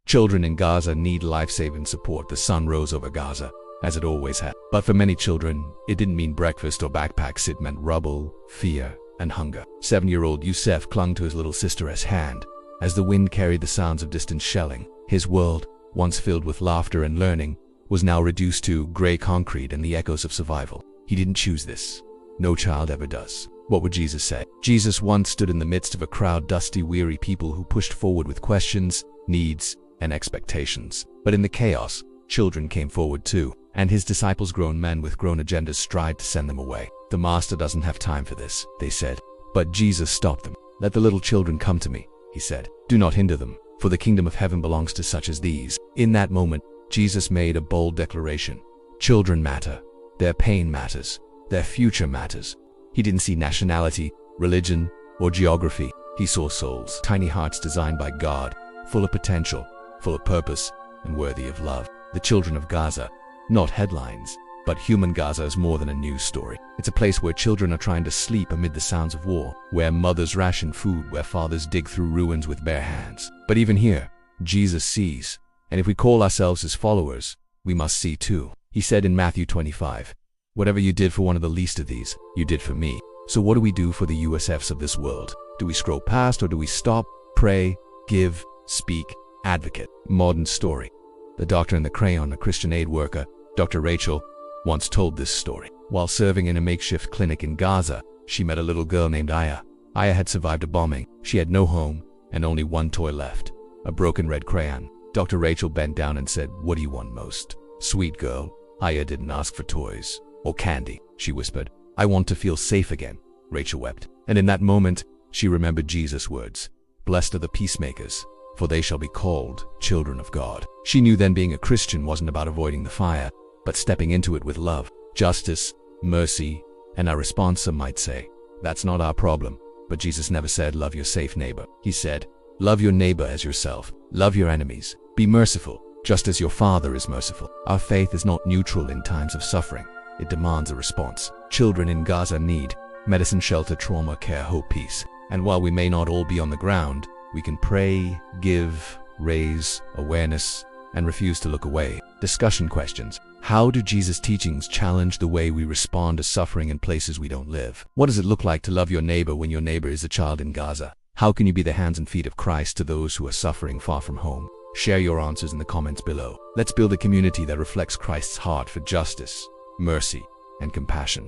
Children in Gaza need life-saving support. The sun rose over Gaza, as it always had. But for many children, it didn't mean breakfast or backpacks. It meant rubble, fear, and hunger. 7-year-old Youssef clung to his little sister's hand as the wind carried the sounds of distant shelling. His world, once filled with laughter and learning, was now reduced to gray concrete and the echoes of survival. He didn't choose this. No child ever does. What would Jesus say? Jesus once stood in the midst of a crowd, dusty, weary people who pushed forward with questions, needs, and expectations. But in the chaos, children came forward too, and his disciples, grown men with grown agendas, tried to send them away. The master doesn't have time for this, they said. But Jesus stopped them. Let the little children come to me, he said. Do not hinder them, for the kingdom of heaven belongs to such as these. In that moment, Jesus made a bold declaration. Children matter. Their pain matters. Their future matters. He didn't see nationality, religion, or geography. He saw souls, tiny hearts designed by God, full of potential, full of purpose, and worthy of love. The children of Gaza, not headlines, but human Gaza is more than a news story. It's a place where children are trying to sleep amid the sounds of war, where mothers ration food, where fathers dig through ruins with bare hands. But even here, Jesus sees, and if we call ourselves his followers, we must see too. He said in Matthew 25, "Whatever you did for one of the least of these, you did for me." So what do we do for the USFs of this world? Do we scroll past, or do we stop, pray, give, speak, advocate? Modern story. The doctor in the crayon, a Christian aid worker, Dr. Rachel, once told this story. While serving in a makeshift clinic in Gaza, she met a little girl named Aya. Aya had survived a bombing. She had no home and only one toy left, a broken red crayon. Dr. Rachel bent down and said, "What do you want most?" "Sweet girl, Aya didn't ask for toys or candy," she whispered. "I want to feel safe again," Rachel wept. And in that moment, she remembered Jesus' words, "Blessed are the peacemakers, for they shall be called children of God." She knew then being a Christian wasn't about avoiding the fire, but stepping into it with love, justice, mercy, and our response, some might say, that's not our problem. But Jesus never said, love your safe neighbor. He said, love your neighbor as yourself. Love your enemies. Be merciful, just as your Father is merciful. Our faith is not neutral in times of suffering. It demands a response. Children in Gaza need medicine, shelter, trauma care, hope, peace. And while we may not all be on the ground, we can pray, give, raise awareness, and refuse to look away. Discussion questions. How do Jesus' teachings challenge the way we respond to suffering in places we don't live? What does it look like to love your neighbor when your neighbor is a child in Gaza? How can you be the hands and feet of Christ to those who are suffering far from home? Share your answers in the comments below. Let's build a community that reflects Christ's heart for justice, mercy, and compassion.